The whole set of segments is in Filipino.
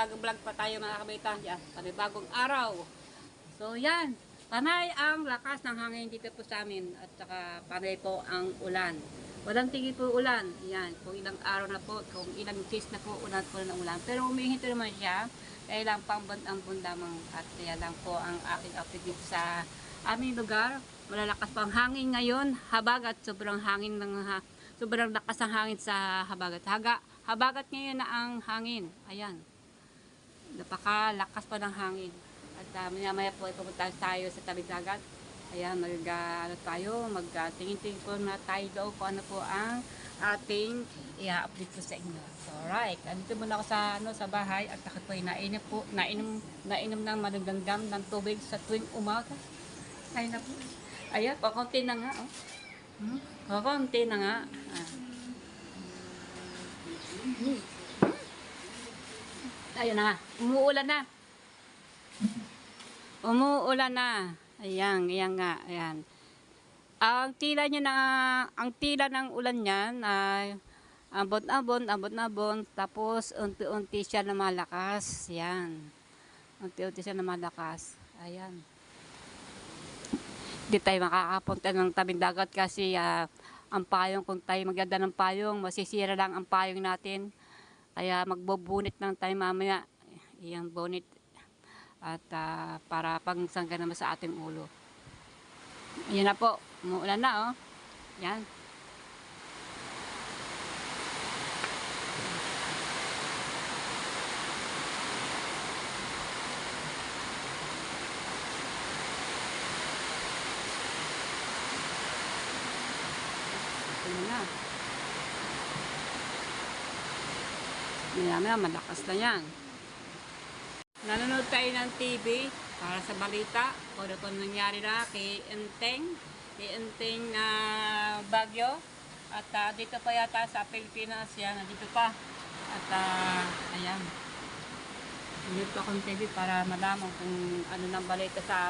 panibagong vlog pa tayo mga kabaita. Yan, panibagong araw. So yan, panay ang lakas ng hangin dito po sa amin at saka panay po ang ulan. Walang tigil po ulan. Yan, kung ilang araw na po, kung ilang days na po ulan po ng ulan. Pero humihinto naman siya. Kaya lang pang-bund lamang at kaya lang po ang aking update dito sa aming lugar. Malalakas po ang hangin ngayon, habagat sobrang hangin ng sobrang lakas ng hangin sa habagat. Habagat ngayon na ang hangin. Ayan. Napakalakas pa ng hangin. At maya-maya po pupunta tayo sa tabing dagat. Ayan, magtingin-tingin po na tayo daw kung ano po ang ating i-update po sa inyo. So, alright. Andito muna ako sa bahay at ako po nainom ng madagdam ng tubig sa tuwing umaga. Ayun na po. Ayan, kakunti na nga. Kakunti na nga. Ayun na. Umuulan na. Umuulan na. Ayan nga. Ayan. Ang tila ng ulan niyan ay abot-abot, tapos unti-unti siya na malakas. Yan. Unti-unti siya na malakas. Ayan. Hindi tayo makakapunta ng tabing dagat kasi ang payong, kung tayo magdadala ng payong, masisira lang ang payong natin. Kaya magbubunit lang tayo mamaya. Iyang bonit. At para pangsangga naman sa ating ulo. Ayan na po. Umuulan na, oh. Yan. Ayan na. Ayan na, malakas na yan. Nanonood tayo ng TV para sa balita kung ano pong nangyari na kay Enteng na bagyo. At dito pa yata sa Pilipinas, yan, dito pa. At ayan, nanonood akong TV para malaman kung ano nang balita sa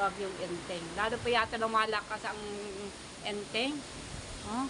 bagyong Enteng. Lalo pa yata lumalakas ang Enteng. Oh.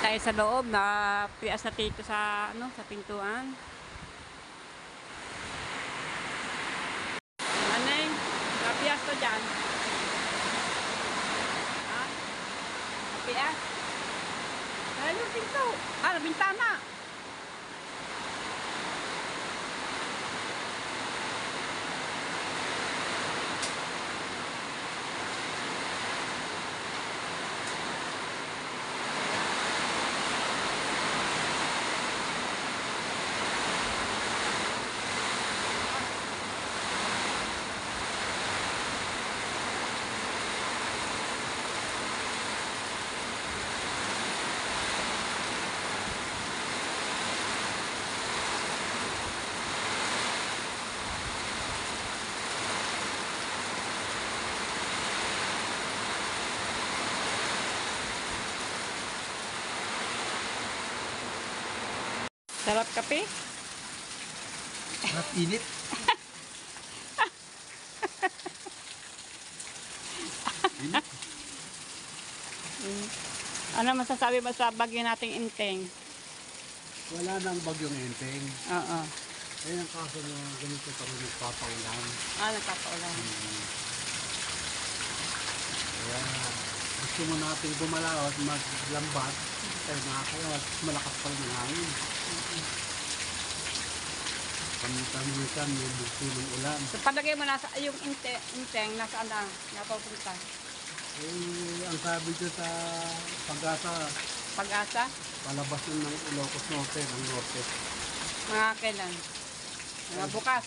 Tayo sa loob na pias na dito sa sa pintuan. Anay, kapias to dyan. Ha? Kapias? Ano pinto? Bintana. Sarap kape? Sarap init. Init. Ano masasabi mo sa bagyo nating Enteng? Wala nang bagyong Enteng. Oo. Eh, ang kaso na ganito pa rin nagpapaulan. Nagpapaulan. Kaya gusto mo natin gumalaw at maglambat. Kaya nakakaya, malakas pa rin ang hangin. Paminsan-minsan may bugso ng ulan. So palagay mo nasa yung Enteng nasaan na napapunta? Eh, ang sabi ko sa Pag-asa? palabas ng Ilocos Norte, ng Norte. Mga kailan? Mga bukas.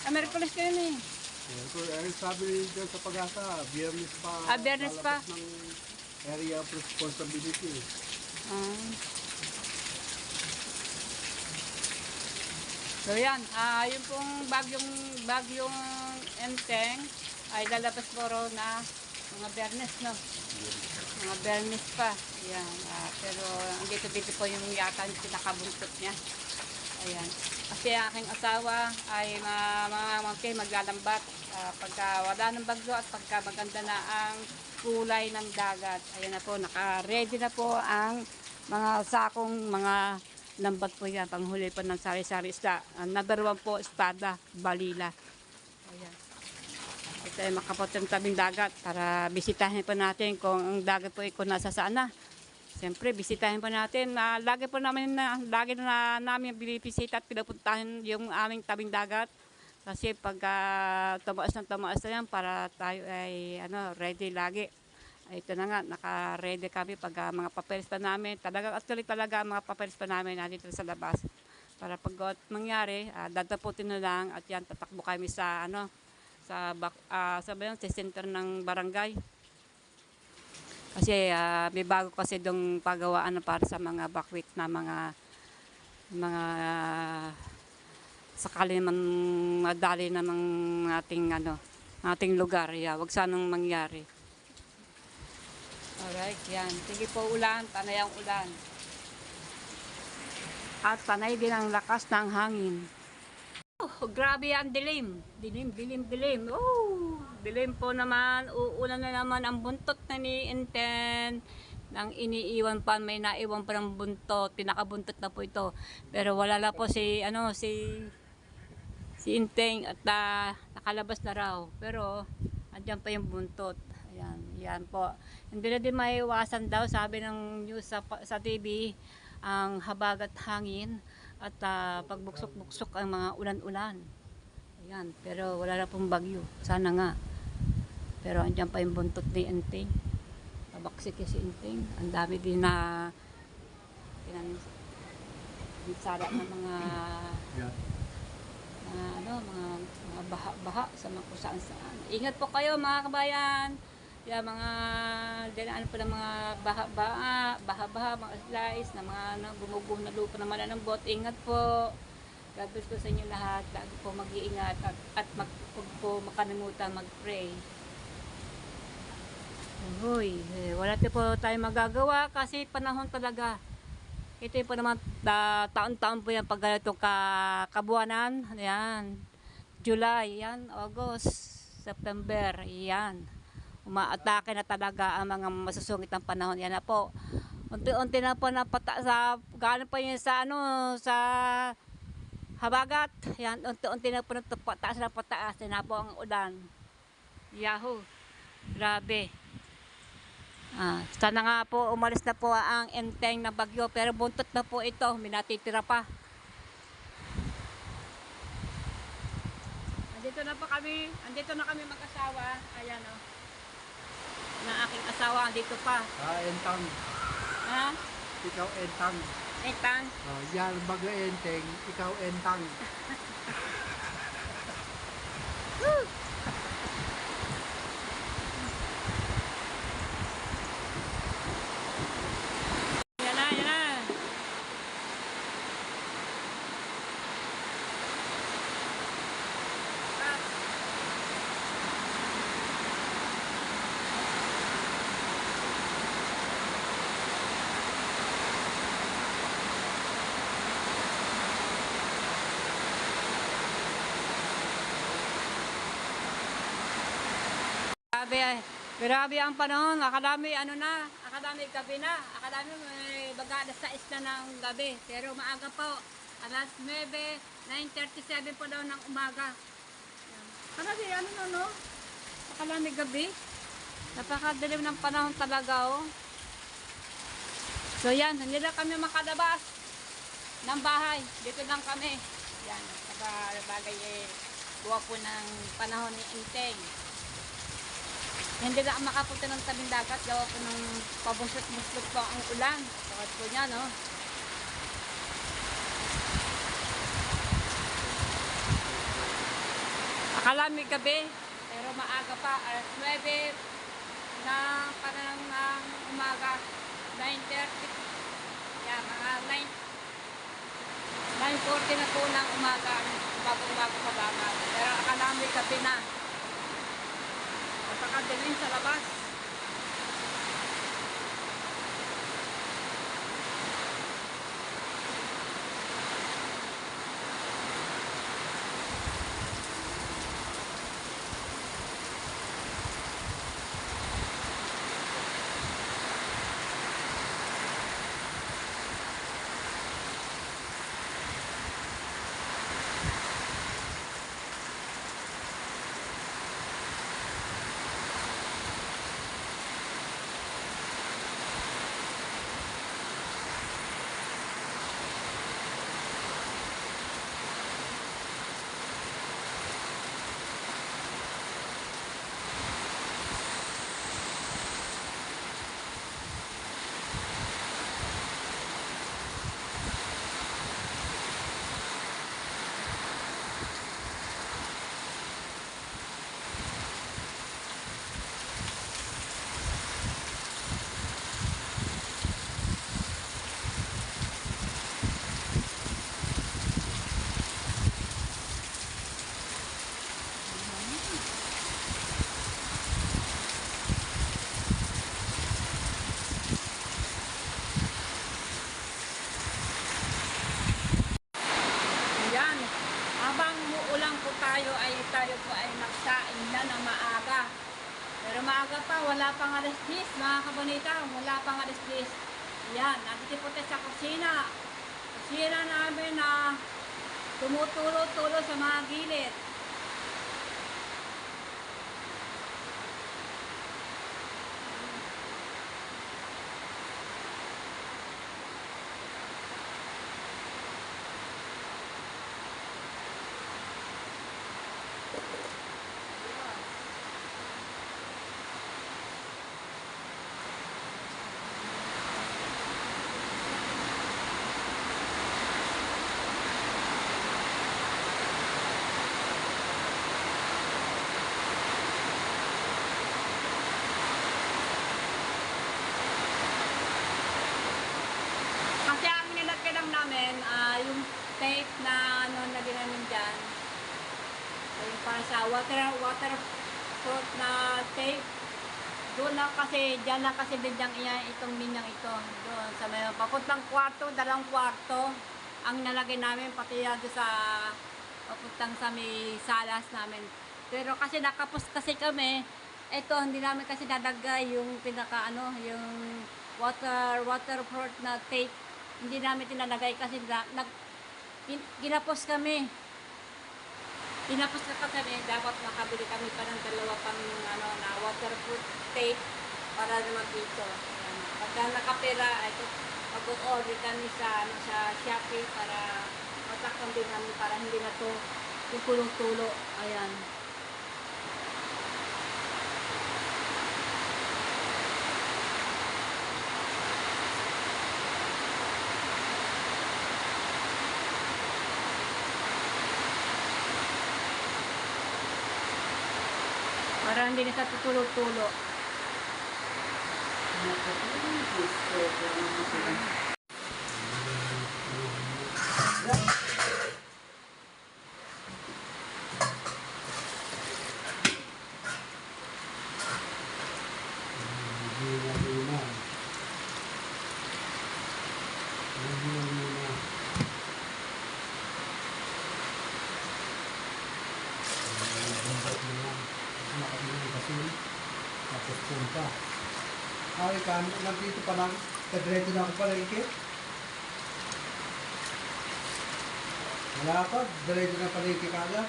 Merkulis kayo na eh. Sabi dyan sa Pag-asa, Biyernes pa. Biyernes pa. lalabas ng area of responsibility. Ah. So yan, yung pong bagyong Enteng ay lalabas po raw na mga Bernes, no? Mga Bernes pa. Yan, pero dito po yung yata yung pinakabuntot niya. Ayan. Kasi aking asawa ay mamamangkin maglalambat pagka wala ng bagyo at pagka maganda na ang kulay ng dagat. Ayan na po, naka-ready na po ang mga sakong mga lambat po yan. Panghuli po ng sari-sari isda. Number 1 po, espada, balila. Ayan. Ito ay makapotong tabing dagat para bisitahin po natin kung ang dagat po ay kung nasa saan na. Siyempre, bisitahin po natin. Lagi na namin binibisita at pinupuntahan yung aming tabing dagat. Kasi pag tumaas na yan para tayo ay ready lagi. Ito na nga, naka-ready kami pag mga papeles pa namin. Actually talaga mga papeles pa namin nandito sa labas. Para pag mangyari, dadaputin na lang at yan, tatakbo kami sa sa center ng barangay. Kasi may bago kasi dong pagawaan para sa mga bakwit na mga sakali man madali na ng ating lugar. Wag sanang mangyari. Alright, yan. Sige po ulan, panay ang ulan. At panay din ang lakas ng hangin. Oh, grabe yan, dilim. Dilim. Oh, dilim po naman. Uulan na naman ang buntot na ni Inten. Nang iniiwan pa, may naiwan pa ng buntot. Pinakabuntot na po ito. Pero wala na po si Inteng at nakalabas na raw. Pero andyan pa yung buntot. Ayan, yan po. Hindi na din maiwasan daw, sabi ng news sa TV, ang habag at hangin at pagbuksok-buksok ang mga ulan-ulan. Ayan, pero wala na pong bagyo. Sana nga. Pero andyan pa yung buntot ni Inteng. Pabaksik si Inteng. Ang dami din na sara ng mga mga baha-baha sa mga kusaan saan. Ingat po kayo mga kabayan. Yung mga dinaan po ng mga baha-baha, mga slice, na mga gumuguho na lupa na mananambot. Ingat po. God bless ko sa inyo lahat. Lagi po mag-iingat at huwag po makalimutan mag-pray. Uy, wala po tayo magagawa kasi panahon talaga. Ito po naman taon-taon po yan pag ganito kabuanan. Ayan. July, yan, August, September, yan. Umaatake na talaga ang mga masusungit ng panahon. Yan na po. Unti-unti na po gaano pa yun sa habagat. Yan, unti-unti na po pataas na pataas. Yan na po ang ulan. Yahoo! Grabe. Sana nga po umalis na po ang Enteng na bagyo. Pero buntot na po ito. Minatitira pa. Andito na kami mag-asawa. Ayan o. Na aking asawa, andito pa. Entang. Ha? Ikaw Entang. Entang? Yan, bagyo Enteng. Ikaw Entang. Yan na. Grabe ang panahon. Akadami gabi na. Akadami may bagadas sa isla ng gabi. Pero maaga po. Alas 9, 9:37 po daw ng umaga. Akadami Akadami gabi. Napakadilim ng panahon talaga oh. So yan, hindi lang kami makalabas ng bahay. Dito lang kami. Yan, bagay buwa po ng panahon ni Inteng. Hindi na makapunta ng tabing dagat, gawa po ng pabusot-busot po ang ulan. Bakit po niya, no? Akala may gabi, pero maaga pa, alas 9, ng parang ng umaga, 9:30. Yan, mga 9:40 na po ng umaga, bagong-bago pa dagat. Pero akala namin gabi na. Napakadilim sa labas. Yan. Habang muulan po tayo po ay magsaing na ng maaga. Pero maaga pa, wala pang alas 10, mga kabonita, wala pang alas 10. Yan, nandito po tayo sa kusina. Kusina namin na tumutulo-tulo sa mga gilid. Kasi ang nilagay lang namin, yung tape na ano na ginamin dyan, yung para sa waterproof na tape. Doon lang kasi, dyan lang kasi bidyang itong linyang ito. Doon sa may papuntang kwarto, 2 kwarto. Ang nalagay namin, pati yan doon sa papuntang sa may salas namin. Pero kasi nakapos kasi kami, ito hindi namin kasi nadagay yung pinaka ano, yung waterproof na tape. Hindi namin tinalagay kasi ginapos kami. Tinapos na pa kami, dapat makabili kami pa ng 2 pang ano, na waterproof tape para naman dito. Ayan. Pagka nakapera, ay mag-order kami sa, ano, sa Shopee para matakpan din namin para hindi na to tutulong-tulo. Ayan. Para hindi na sa tutulo-tulo. Tapos punta. Ay, nandito pa lang. Kadreto na ako palengke. Wala pa. Diretso na palengke kaya.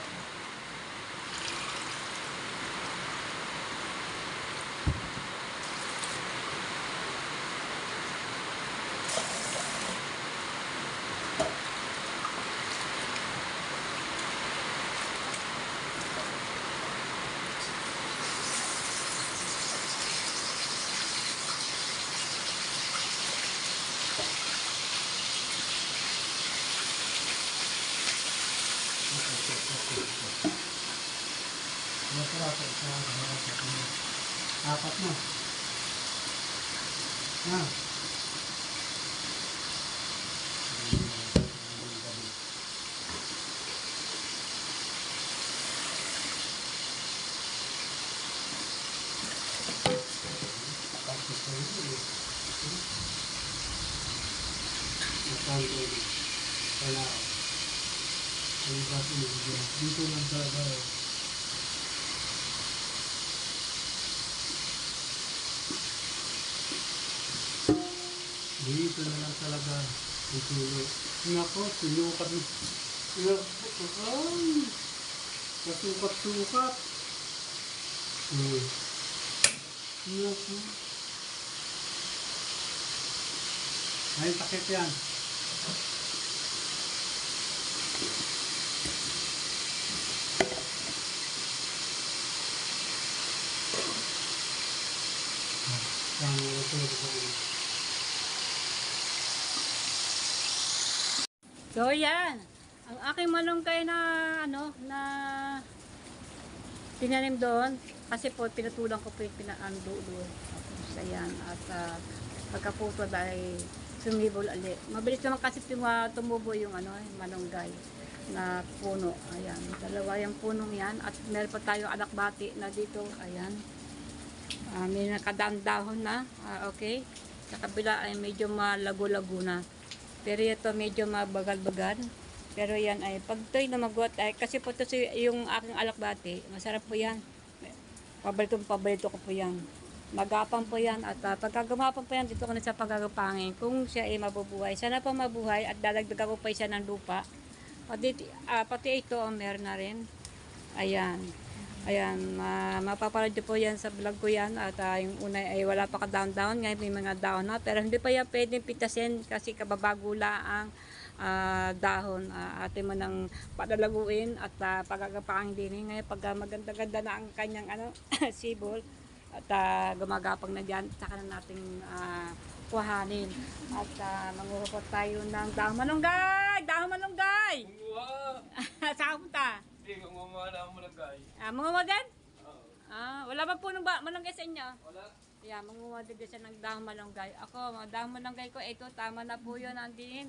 Apat na. Ha? Wala. Dito lang talaga. Dito na lang talaga. Itulo. Nako, sinukat. Ay! Kasukat-sukat. Nako. Ay, takip yan. So yan, ang aking malunggay na na tinanim doon kasi po pinutulan ko po yung pinaandulo. Tapos ayan, at pagkaputo dahil sumibol ulit. Mabilis naman kasi tumubo yung malunggay na puno. Ayan, dalawa yung punong yan at meron pa tayong alakbati na dito. Ayan. May nakadaan-dahon na. Okay. Sa kabila ay medyo malago-lago na. Pero ito medyo mabagal-bagal. Pero yan ay pag ito'y namagot ay kasi po ito yung aking alakbati. Masarap po yan. Paborito ko po yan. Magapang po yan at pagkagumapang po yan dito ko na sa pagagapangin. Kung siya ay mabubuhay. Sana pa mabuhay at dadagdagan ko pa siya ng lupa. Pati ito meron na rin. Ayan. Ayan, mapapanood po yan sa vlog ko yan at yung una ay wala pa ka-down-down, ngayon may mga dahon na pero hindi pa yan pwedeng pitasin kasi kababagula ang dahon. Atin mo nang padalaguin at pagagapang din ngayon pag maganda-ganda na ang kanyang sibol at gumagapang na dyan, saka na natin kuhanin at manguhukot tayo ng dahon malunggay! Dahon malunggay! Saan punta? Hindi, kung mamala mo lang guys. Manguha din? Oo. Wala ba po nung malunggay sa inyo? Wala. Yeah, manguha din siya ng dahon malunggay. Ako, mga dahon malunggay ko, ito, tama na po yun, nandiin.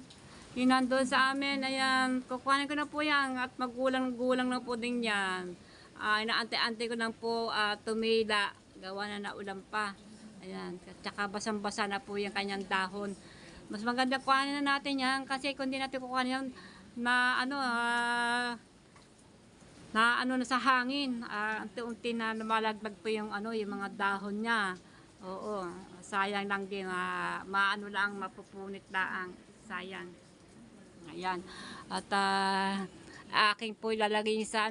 Yun nandun sa amin, ayan, kukuhanin ko na po yan at magulang-gulang na po din yan. Inaantay-antay ko na po tumila, gawa na naulan pa. Ayan, tsaka basang-basa na po yung kanyang dahon. Mas maganda kuhanin na natin yan kasi kung hindi natin kukuhanin yan na na sa hangin, unti-unti na lumalaglag po yung yung mga dahon niya. Oo, sayang lang din, lang, mapupunit lang, sayang. Ayan. At aking po ilalagay sa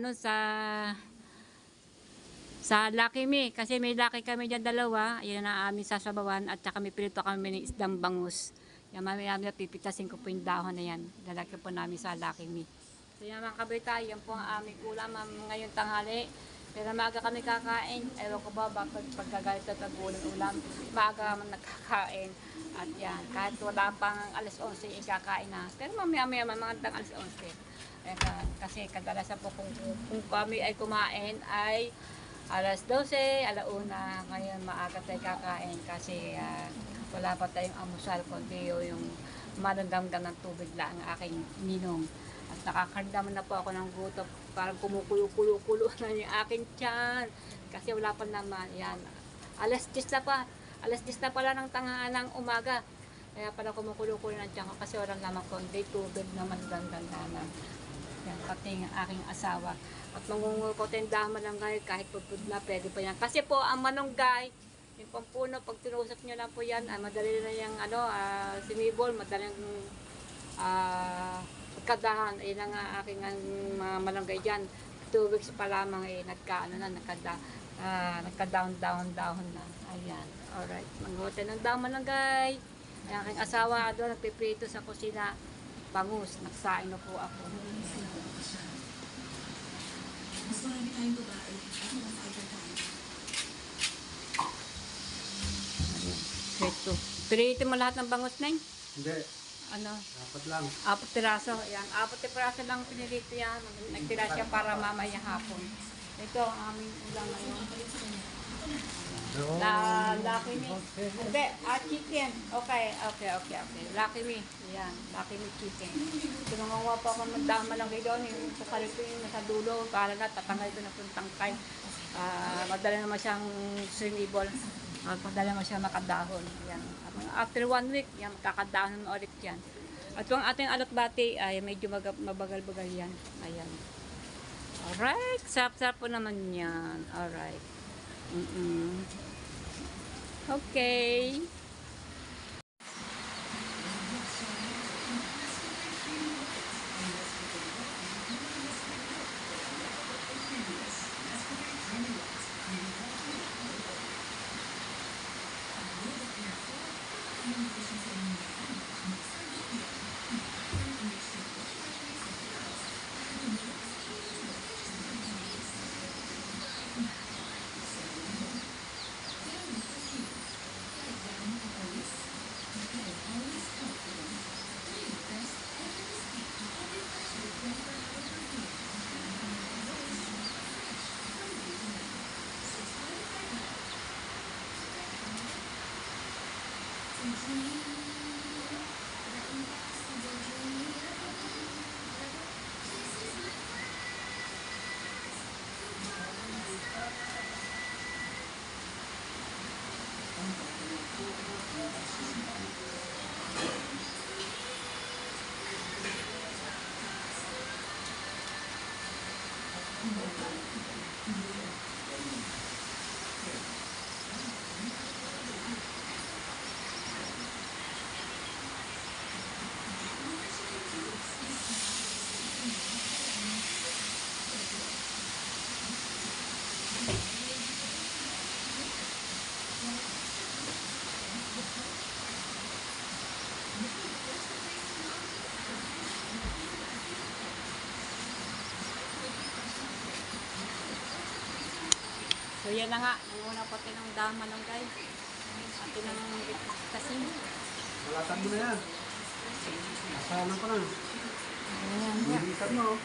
sa Lucky Me kasi may Lucky kami diyan dalawa. Ayan na amin sasabawan at saka may pilito kami ng isdang bangus. Yan, mamaya pipitasin ko po yung dahon na yan. Lalagay po namin sa Lucky Me. So yan mga kabita, yan po ang aming ulam ngayong tanghali. Pero maaga kami kakain. Ewan ko ba bakit pagkagalit at ulam, maaga kami nagkakain. At yan, kahit wala pang alas 11, ikakain na. Pero mamaya mga alas 11. Kasi kadalasan po kung kami ay kumain ay alas 12, alauna. Ngayon maaga tayo kakain kasi wala pa tayong amusal kundi yung madamdam ng tubig lang ang aking ninong. At nakakardam na po ako ng gutom. Parang kumukulo-kulo na yung aking tiyan. Kasi wala pa naman. Yan. Alas 10 na pa. Alas 10 na pala ng ng umaga. Kaya pala kumukulo-kulo ng tiyan ko kasi walang naman kundi tubig naman ganda-ganda. Yan. Pati yung aking asawa. At mangungukotin dama lang kahit pupud na pwede pa yan. Kasi po ang manunggay, yung pampuno, pag tinusap nyo lang po yan, madali na yung sinibol, madaling kadahan. Ayun na nga aking mga malunggay dyan. 2 weeks pa lamang nagka-down na. Ayan. Alright. Mangutin ng dahon malunggay. Ang aking asawa doon, nagpiprito sa kusina. Bangus. Nagsaing na po ako. Mas marami tayong babae. Ako na fighter tayo. Ito. Pirito mo lahat ng bangus na yun? Hindi. Dapat lang. 4 piraso. Ayan. 4 piraso lang pinilito yan. Nagtira siya para mamaya hapon. Ito ang aming ulam ngayon. Doon. Lucky Me. Hindi, chicken. Okay. Lucky Me. Yan, Lucky Me chicken. Tinungawa pa ako magdama lang kayo doon. Yung sukali ko yung nasa dulo. Para na, tatangay ko na po yung tangkay. Madala naman siyang swimmable. Madala naman siya makadahon. Yan. After 1 week, yan, makakadahon na ulit yan. At yung ating alotbati ay medyo mabagal-bagal yan. Ayan. Alright. Sarap-sarap po naman yan. Alright. Okay. So yan na nga, nanguna po tayo ng dama lang guys. Atin ng kasi. Malatan mo na yan. Asahan ko na. Ayan. Bilisan mo.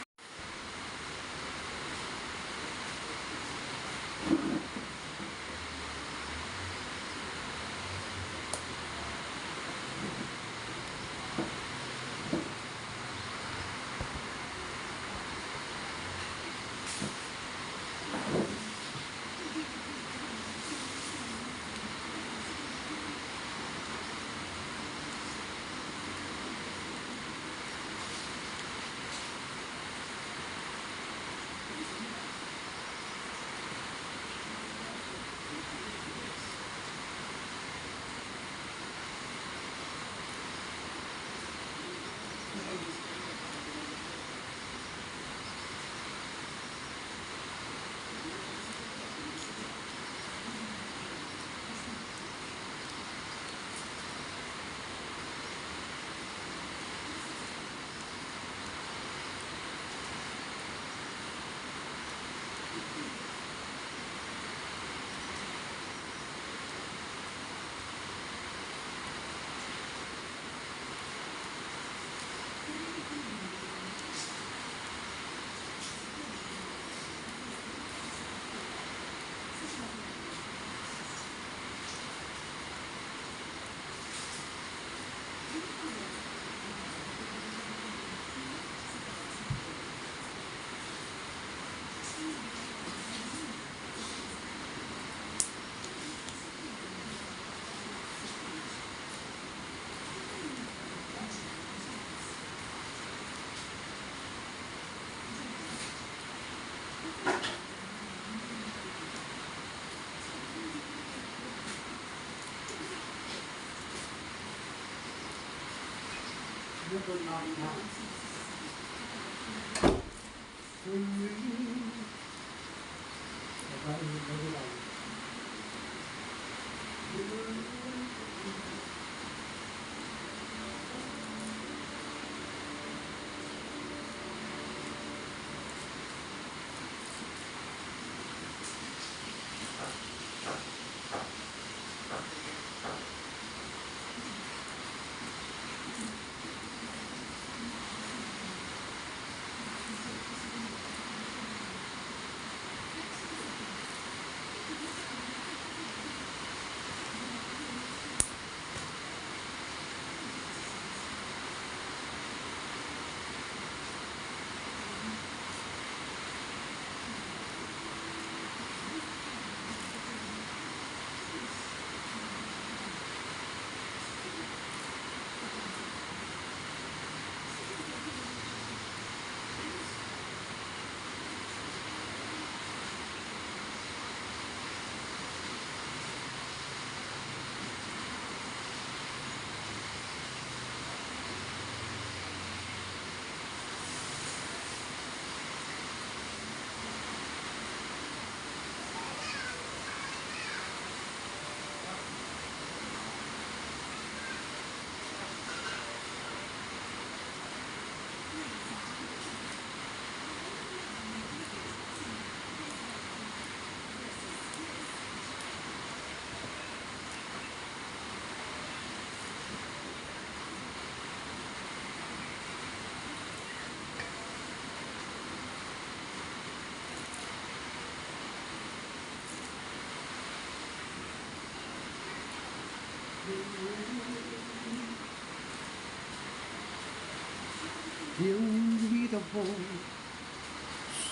Beautiful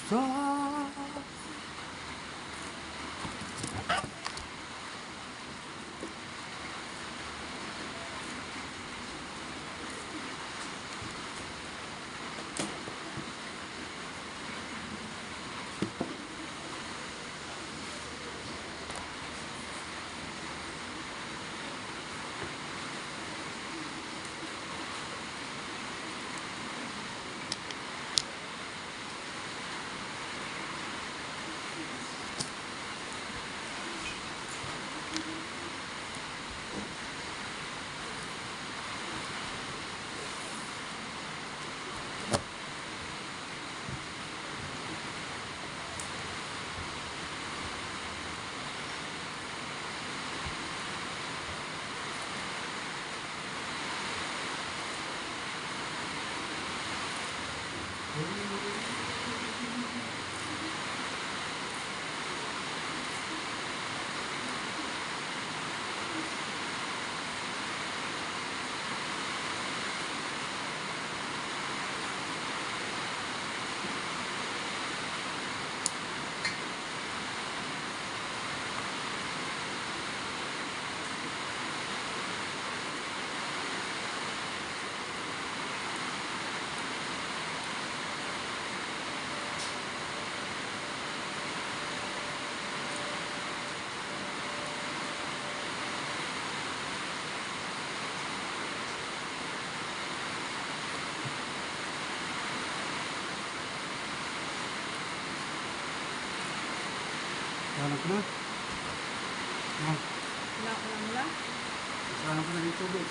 star. Salang ko na. Wala. Salang ko na yung tubig.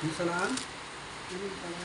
Yung salaan? Ganun pala.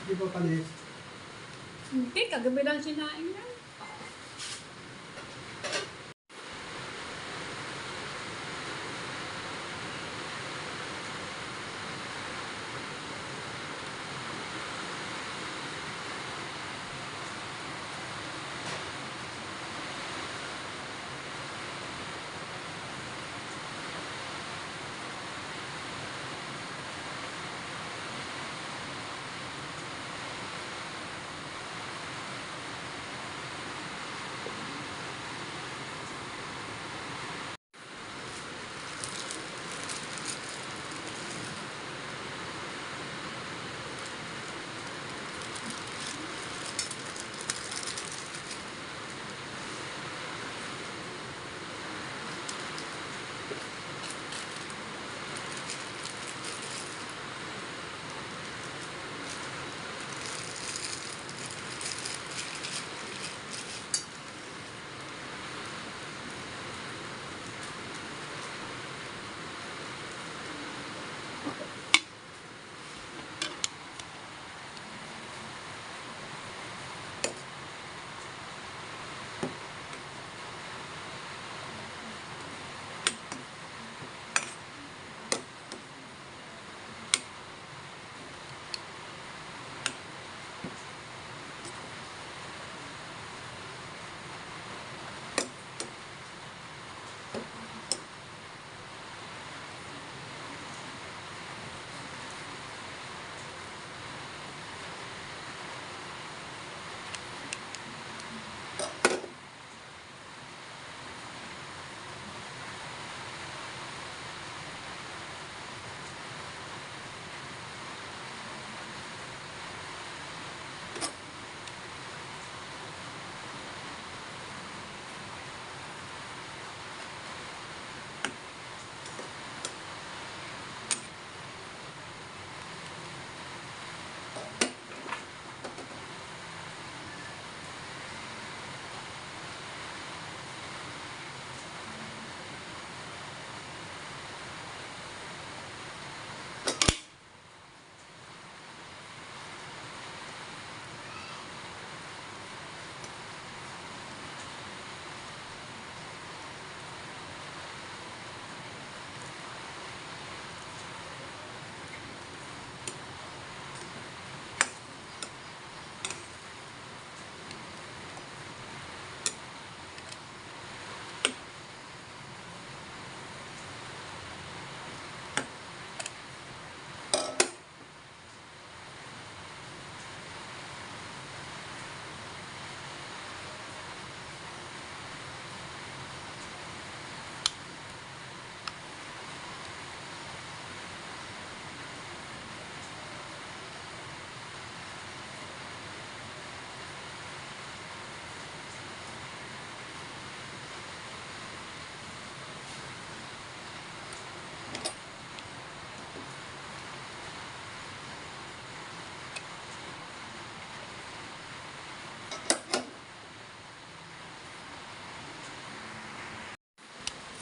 Di ba panis? Hindi, kagabi lang sinain yan.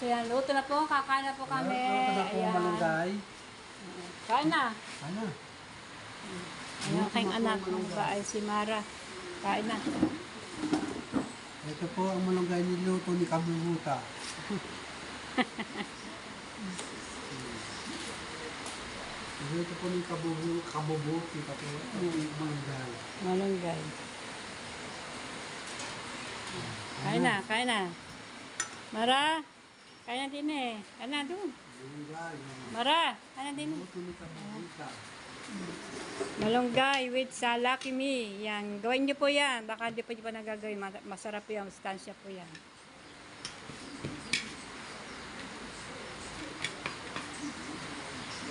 So yan, luto na po, kakain na po kami. Ito na po ang Ayan. malunggay. Kain na. Ano? Ang aking anak ng baay, si Mara. Kain na. Ito po ang malunggay niluto ni Kabubuta. Ito po ni Kabubuti. Ito po ang malunggay. Malunggay. Kain na, kain na. Mara, kain na din eh. Kain na doon. Malunggay. Mara, kain na din. Niluto ni Kabubuta. Malunggay with salakimi. Yan, gawin niyo po yan. Baka di pa nagagawin. Masarap po yan. Stansya po yan.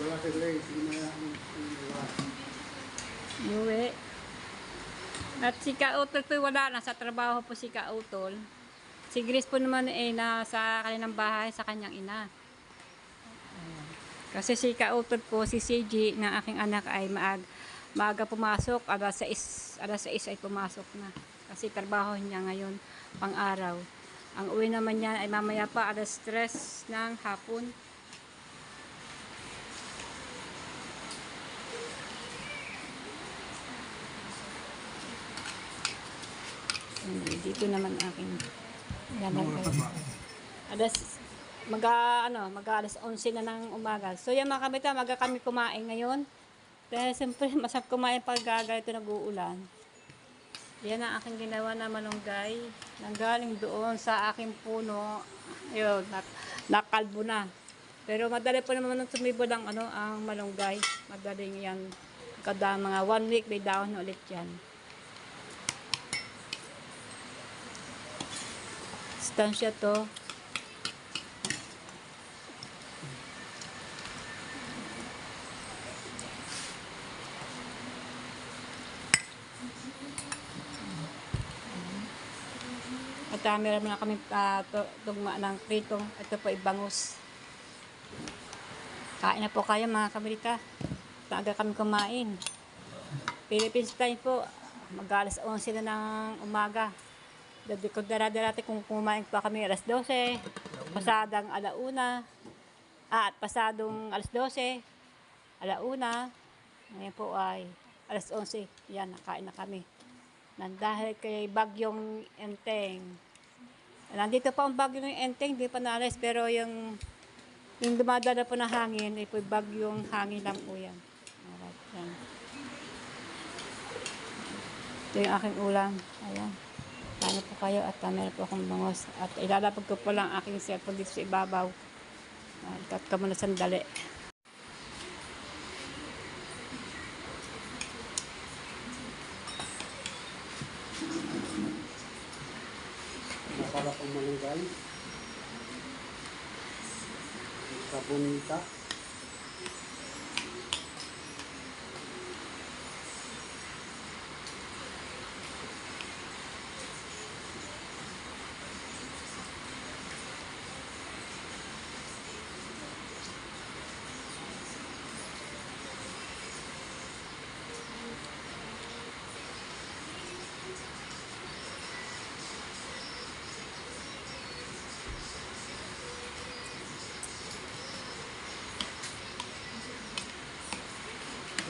Wala ka Grace. Hindi na yan. Iuwi. At si Kautol po wala, nasa trabaho po si Kautol. Si Grace po naman nasa kanilang bahay sa kanyang ina. Ayan. Kasi si Kautol po, si CG na aking anak ay maaga pumasok, alas 6 ay pumasok na. Kasi trabaho niya ngayon, pang-araw. Ang uwi naman niya ay mamaya pa, alas 3 ng hapon. Dito naman aking lalagay. Alas 11 na ng umaga. So yan mga kabita, maga kami kumain ngayon. Dahil siyempre masarap kumain pag ganito nag-uulan. Yan ang aking ginawa na malunggay. Nanggaling doon sa aking puno. Ayun, nakalbo na. Pero madali po naman sumibo lang ang malunggay. Madaling yan. Kada mga 1 week may dahon na ulit yan. Stansya to. At meron na kami tugma ng pritong. Ito po ibangus. Kain na po kayo mga kabalita. Maaga kami kumain. Philippines time po. Mag-alas 11 na ng umaga. Kung dati kung kumain pa kami alas 12. Pasadang alauna. At pasadong alas 12. Alauna. Ngayon po ay alas 11. Yan, nakain na kami. Dahil kay bagyong Enteng. Nandito pa ang bagyo ng Enteng, hindi pa naalis, pero yung dumadala po na hangin, ay po bagyong hangin lang po yan. Alright, yan. Ito yung aking ulam. Ayan. Paano po kayo at meron po akong bangos. At ilalapag ko po lang aking cellphone dito sa ibabaw. Cut ka muna sandali. Masarap ang malunggay. Sabonita.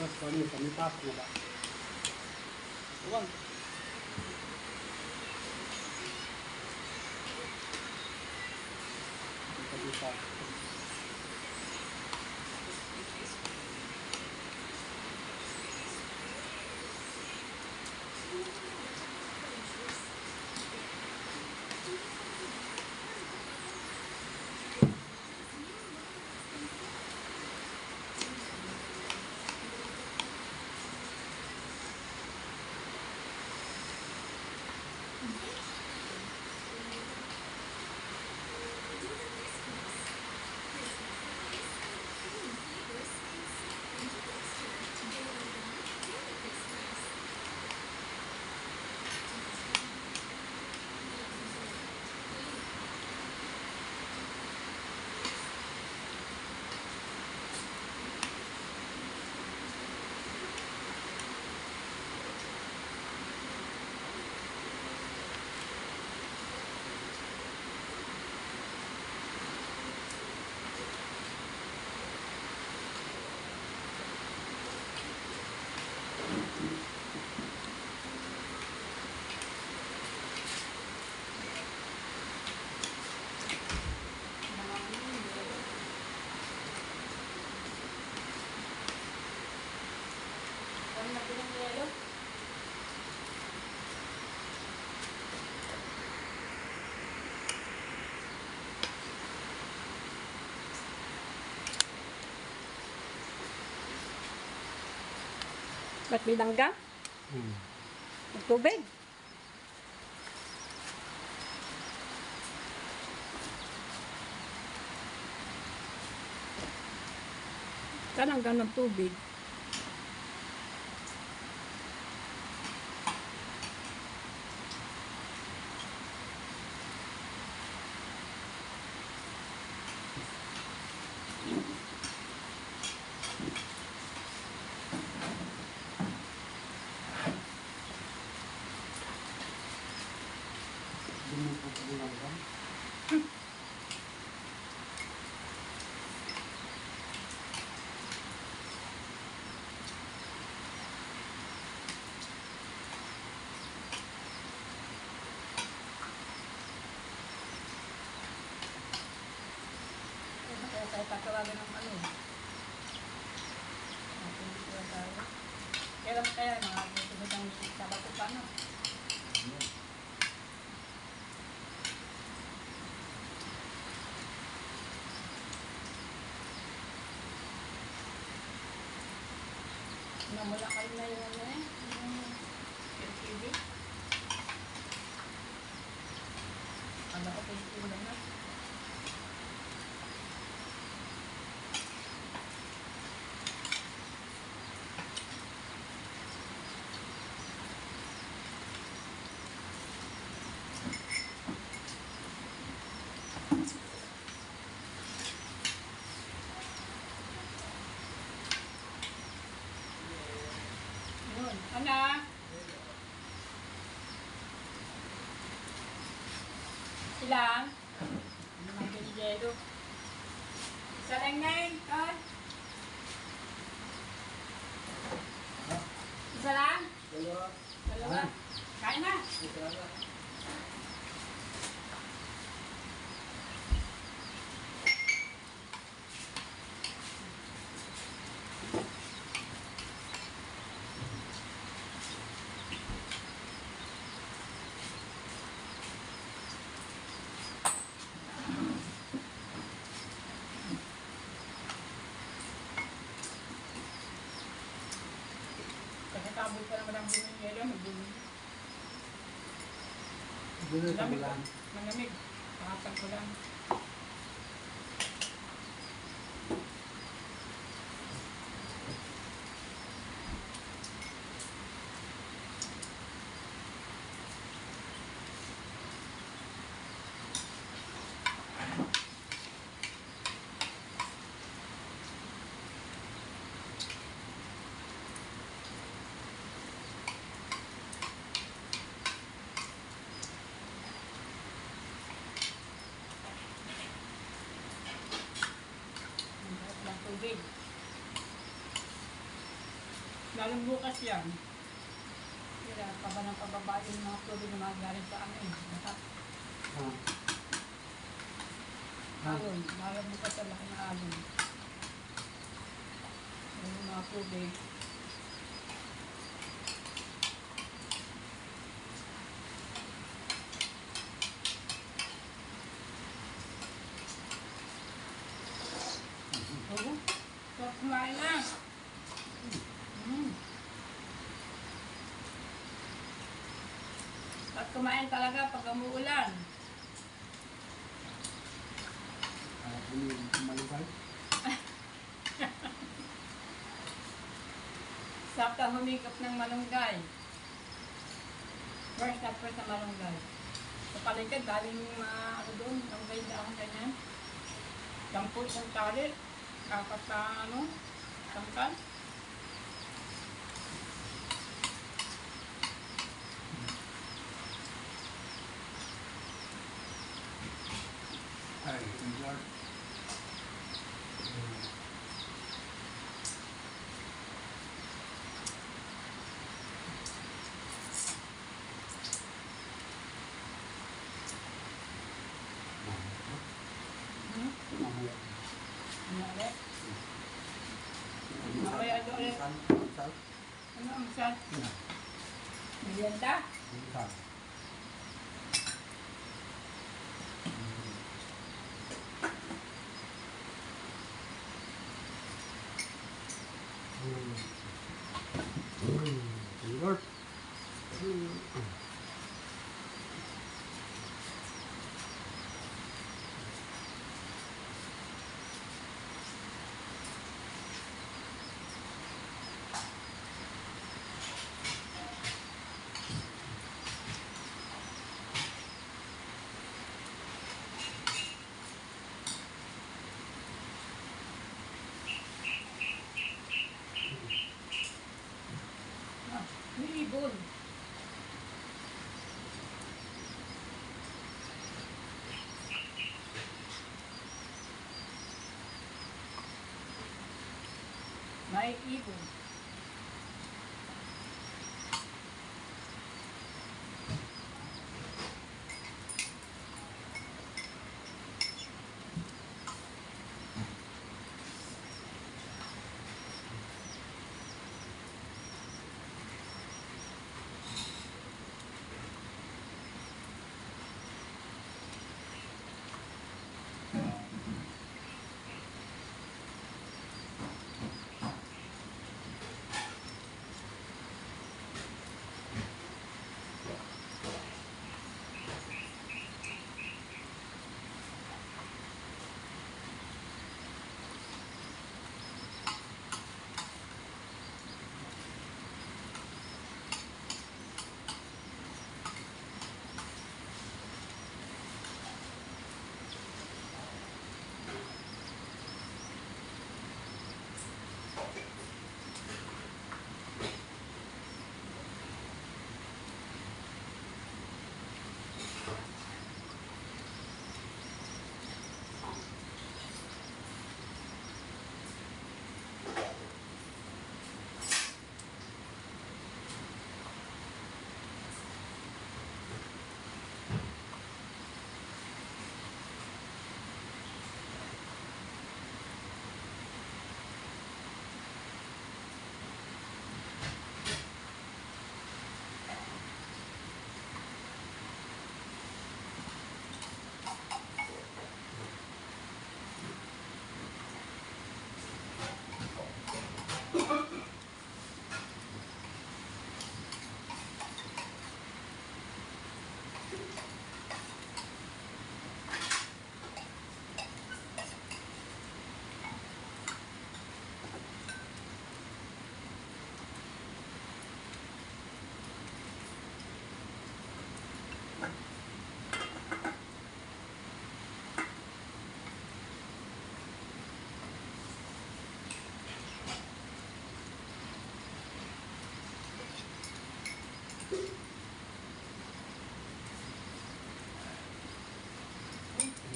Tapos panitas na ba? Uwang. Panitas. Ba't may langga? Tubig. Talanggang ng tubig. Sumupot ko lang ba? Kaya tayo tatawagan ng ano. Kailan kaya mga susunod ang Sabado pa no? Namula kayo na yung ano yung TV. Ano ko po yung ulan na? Yun. Anak! Ilang? Ano naman binigero? Isa lang na yun, Todd? Isa lang? Dalawa. Kain na. Pagkakabot pa naman ang binigero, magbunod. Doon sa bulan. Malamig. Pakasag ko lang. Ng tubig. Lalong bukas yan. Kaya pa ba ng pababa yung mga tubig na magaling sa amin. Alon. Lalong bukas sa laki ng alon. Yung mga tubig. Oo. So, kumain na. At kumain talaga pag umuulan. Malubay. Sakta humigop ng malunggay. First na first na malunggay. Sa paligid, galing mga ano doon, malunggay dahon ganyan. Dampot ng tali. Kapat sa ano, tangkal. Ay, enjoy. Mamaya. Ano ulit? Mamaya ano ulit? Sal. Ano ang sal? Merienda? Sal. Lord. may ibon.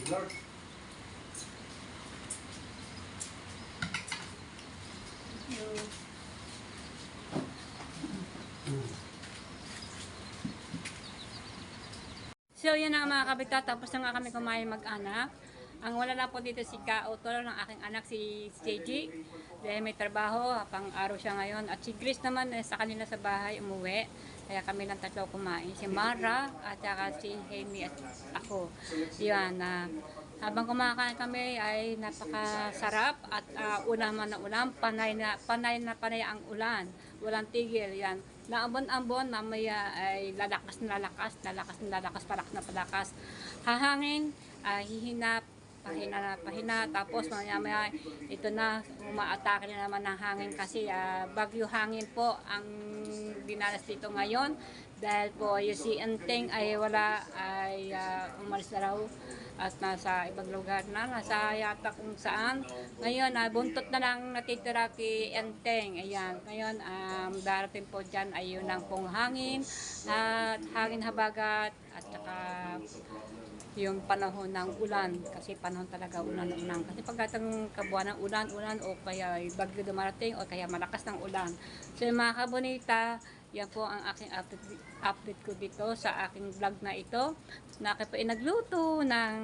Lord. So yan na mga kabigta, tapos na nga kami kumain mag-anak. Ang wala lang po dito si Ka-Utol ng aking anak si JG. Dahil may trabaho, pang araw siya ngayon. At si Grace naman sa kanila sa bahay umuwi. Kaya kami lang tatlo kumain. Si Mara at saka si Henny at ako. Yan, habang kumakain kami ay napakasarap at ulam na ulam. Panay ang ulan. Walang tigil. Yan. Naambon-ambon, mamaya ay lalakas na lalakas, palakas. Hahangin, hihinap, pahina, tapos maya ito na, umaatake na naman ng hangin kasi bagyo hangin po ang dinanas dito ngayon. Dahil po yung si Enteng ay umalis na raw at nasa ibang lugar na, nasa yata kung saan. Ngayon, buntot na lang natitira kay Enteng. Ayan, ngayon, darating po dyan ay yun ang pong hangin, at hangin habagat, at saka yung panahon ng ulan, kasi panahon talaga ulan. Kasi pagkatang kabuan ng ulan o kaya bagyo dumarating o kaya malakas ng ulan. So yung mga kabonita, yan po ang aking update ko dito sa aking vlog na ito. Na ako po nagluto ng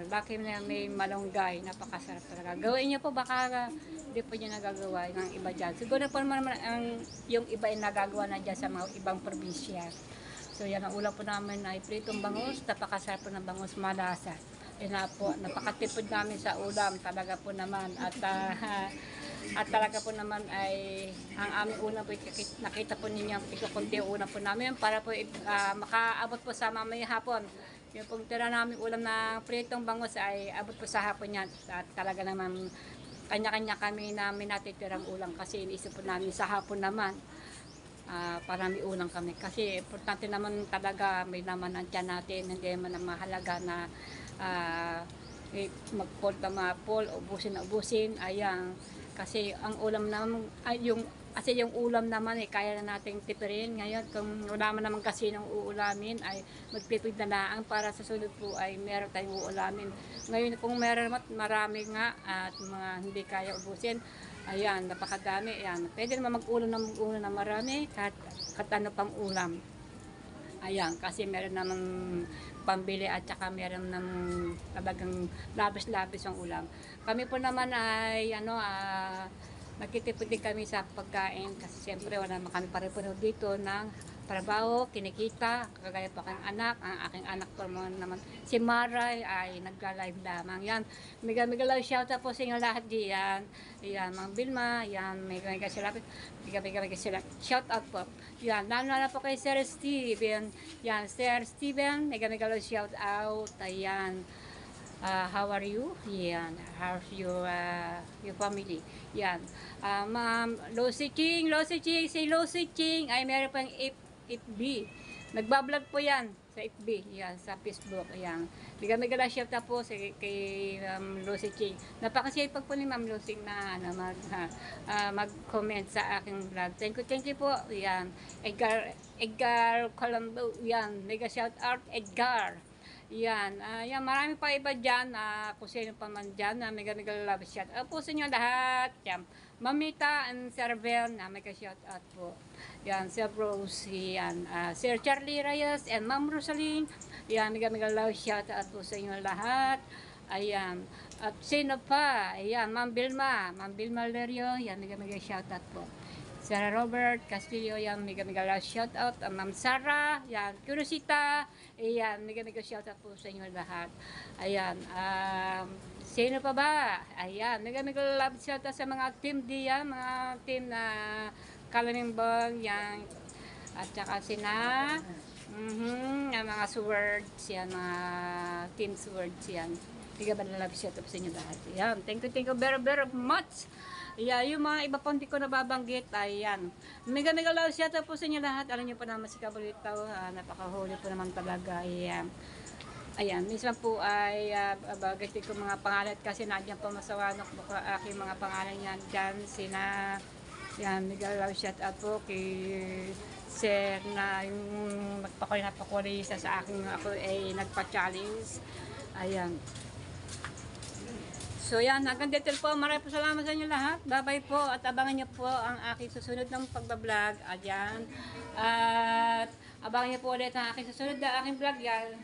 laki na may malunggay. Napakasarap talaga. Gawin niyo po, baka hindi po niyo nagagawa ng iba dyan. Siguro po naman yung iba ay nagagawa na dyan sa mga ibang probinsya. So yan ang ulam po namin ay pritong bangus. Napakasarap po ng bangus, malasa. Yan na po, napakatipid namin sa ulam talaga po naman. At talaga po naman ay ang aming ulam po, nakita po ninyo ikukunti yung ulam po namin para po makaabot po sa mamaya hapon. Yung pong tira namin ulam na pritong bangus ay abot po sa hapon yan. At talaga naman kanya-kanya kami namin natitirang ulam kasi iniisip po namin sa hapon naman. Para may ulang kami. Kasi importante naman talaga may naman ang tiyan natin, hindi naman mahalaga na mag-pull na ma-pull, ubusin, ayan. Kasi ang ulam naman, yung ulam naman kaya na nating tipirin. Ngayon, kung wala man naman kasi ng uulamin, ay magpipid na lang para sa sunod po ay meron tayong uulamin. Ngayon, kung meron marami nga at mga hindi kaya ubusin, Ayan, napakadami. Ayan, pwede naman mag-ulam na marami kahit ano pang ulam. Ayan, kasi meron naman pambili at saka meron ng talagang labis-labis ang ulam. Kami po naman ay nagtitipid din kami sa pagkain kasi siyempre wala naman kami pare-pareho dito ng trabaho, kinikita, kagaya pa aking anak. Ang aking anak po naman si Maray ay nagla-live lamang. Yan, mega love shout out po sa inyo lahat diyan. Yan, Mang Bilma, yan, mega sila, mega sila. Shout out po. Yan, lalo po kay Sir Steven. Yan, Sir Steven, mega love shout out. Ayan. How are you? Yan. How's your family? Yan. Ma'am Lucy Ching, si Lucy Ching ay meron pang FB. Nagbablog po yan sa FB, yan, sa Facebook, yan. Bigyan shout out po kay Lucy Ching. Napakasipag po ni Ma'am Lucy na mag-comment sa aking vlog. Thank you po. Yan. Edgar Colombo, yan. Mega shout out, Edgar. Yan, yan, marami pa iba dyan, kung sino pa man dyan, mega love shout out po sa inyo lahat. Yan, Mamita and Sir Ben, mega shout out po. Yan, Sir Rose, yan, Sir Charlie Reyes and Ma'am Rosaline, yan, mega love shout out po sa inyo lahat. Ayan, at sino pa, ayan, Ma'am Bilma Lerio, yan, mega shout out po. Sir Robert Castillo, yan, mega love shout out. Ma'am Sarah, yan, Curosita, ayan, mega shout out po sa inyo lahat. Ayan, sino pa ba? Ayan, mega love shout out sa mga team diyan, mga team na Kalamimbang, yan, at saka sina, yung mga swords, yan, mga team swords, yan. Mega love shout out sa inyo lahat. Ayan, thank you very much. Yeah, yung mga iba pa hindi ko nababanggit, ayan. Mega love shout out po sa inyo lahat. Alam niyo po naman si Kabalitaw, napakahuli po naman talaga. Ayan. Ayan, minsan po ay bagatin ko mga pangalan kasi nandiyan po masawanok po aking mga pangalan yan dyan. Yan, mega love shout out po kay Sir na yung nagpakulay sa akin, ako ay nagpa-challenge. Ayan. So yan, hanggang dito po. Maraming po salamat sa inyo lahat. Bye-bye po at abangan niyo po ang aking susunod ng pagbablog. Ayan. At abangan niyo po ulit ang aking susunod na aking vlog. Yan.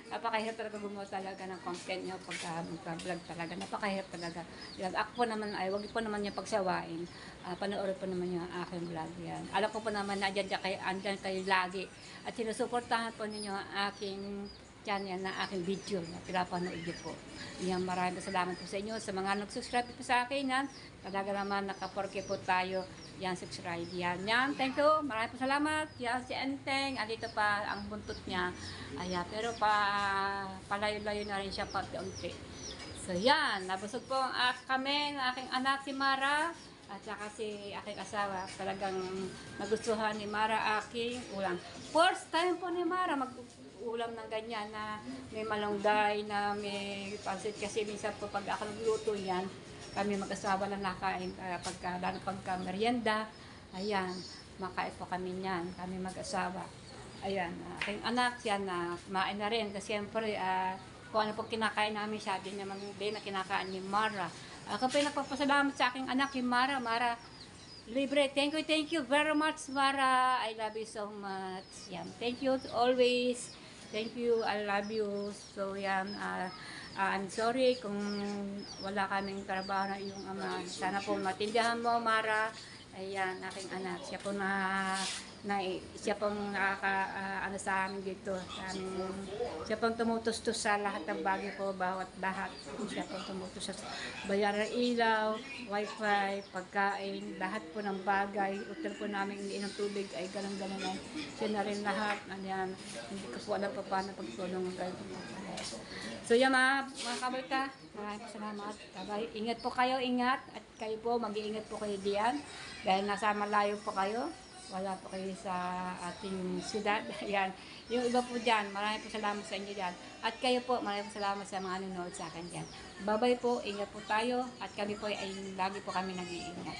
Napakahirap talaga gumawa talaga ng content niyo pagka mag-vlog talaga. Napakahirap talaga. Yan. Ako po naman ay, wag po naman niya pagsawain. Panoorin po naman yung aking vlog. Yan. Alam ko po naman na andyan kayo lagi. At sinusuportahan po ninyo ang aking channel na aking video na pinapanood niyo po. Yan, maraming salamat po sa inyo. Sa mga nag-subscribe po sa akin, yan, talaga naman naka-4K po tayo. Yan, subscribe. Yan, thank you. Maraming po salamat. Yan, si Enteng, andito pa ang buntot niya. Ayan, pero palayo-layo na rin siya pag-unti. So, yan, nabusog po kami, ang aking anak si Mara, at saka si aking asawa. Talagang nagustuhan ni Mara aking ulam. First time po ni Mara ulam ng ganyan na may malunggay, na may pansit kasi minsan po pag ako nagluto yan, kami mag-asawa lang nakain lalo pagka merienda, ayan, makain po kami niyan, kami mag-asawa. Ayan, aking anak yan na kumain na rin kasi siyempre kung ano po kinakain namin, sabi naman din na kinakain ni Mara. Ako po nagpapasalamat sa aking anak, yung Mara libre. Thank you very much, Mara. I love you so much. Yan. Thank you always. Thank you. I love you. So, yan. I'm sorry kung wala kaming trabaho na iyong ama. Sana po matindihan mo, Mara. Ayan, aking anak. Siya po siya pong ano sa amin dito. Siya pong tumutustos sa lahat ng bagay po, bawat lahat. Siya pong tumutustos sa bayaran ilaw, wifi, pagkain, lahat po ng bagay. Hotel po namin iniinom tubig ay ganun-ganun lang. Siya na rin lahat. Ayan, hindi ko po alam pa paano pagtulong ng ganun. So yan mga kabalita, maraming salamat. Bye. Ingat po kayo, ingat. At kayo po, mag-iingat po kayo diyan. Dahil nasa malayo po kayo. Wala po kayo sa ating siyudad. Ayan. Yung iba po dyan, maraming po salamat sa inyo dyan. At kayo po, maraming po salamat sa mga nanonood sa akin dyan. Bye-bye po, ingat po tayo. At kami po ay lagi po kami nag-iingat.